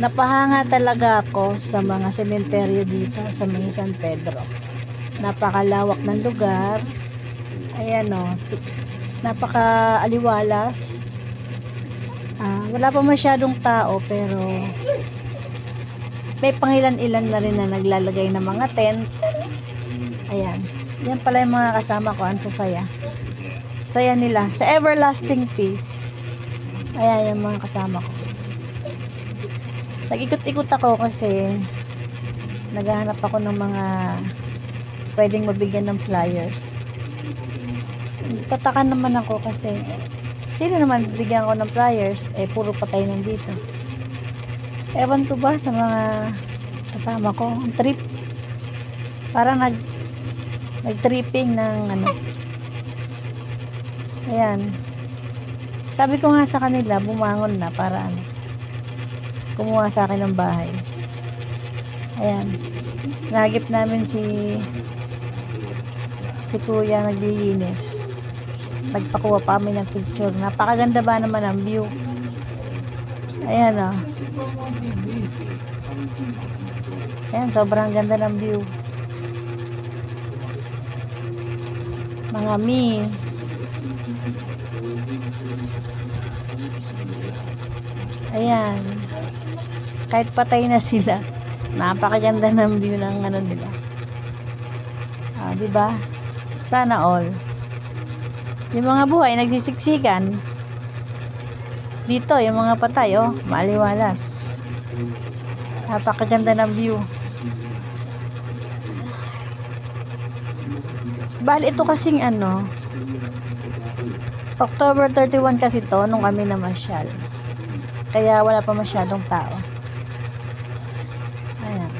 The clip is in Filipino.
Napahanga talaga ako sa mga sementeryo dito sa may San Pedro. Napakalawak ng lugar. Ayan o, napaka-aliwalas. Wala pa masyadong tao pero may pangilan-ilan na rin na naglalagay ng mga tent. Ayan. Yan pala yung mga kasama ko. Ang sasaya. Saya nila. Sa everlasting peace. Ayan yung mga kasama ko. Nag-ikot-ikot ako kasi naghahanap ako ng mga pwedeng mabigyan ng flyers. Tataka naman ako kasi sino naman bibigyan ko ng flyers? Puro patay nandito. Ewan ko ba sa mga kasama ko. Ang trip. Parang nag-tripping ng ano. Ayan. Sabi ko nga sa kanila, bumangon na para kumuha sa akin ng bahay. Ayan. Nagip namin si kuya naglilinis. Nagpakuha pa kami ng picture. Napakaganda ba naman ang view. Ayan o. Ayan, sobrang ganda ng view. Mga mi. Ayan. Kahit patay na sila, napakaganda ng view ng ano nila. Diba? Sana all. Yung mga buhay nagsisiksikan. Dito, yung mga patay, maliwalas. Napakaganda ng view. Bali, ito kasing October 31 kasi to nung kami namasyal. Kaya wala pa masyadong tao. Ayan.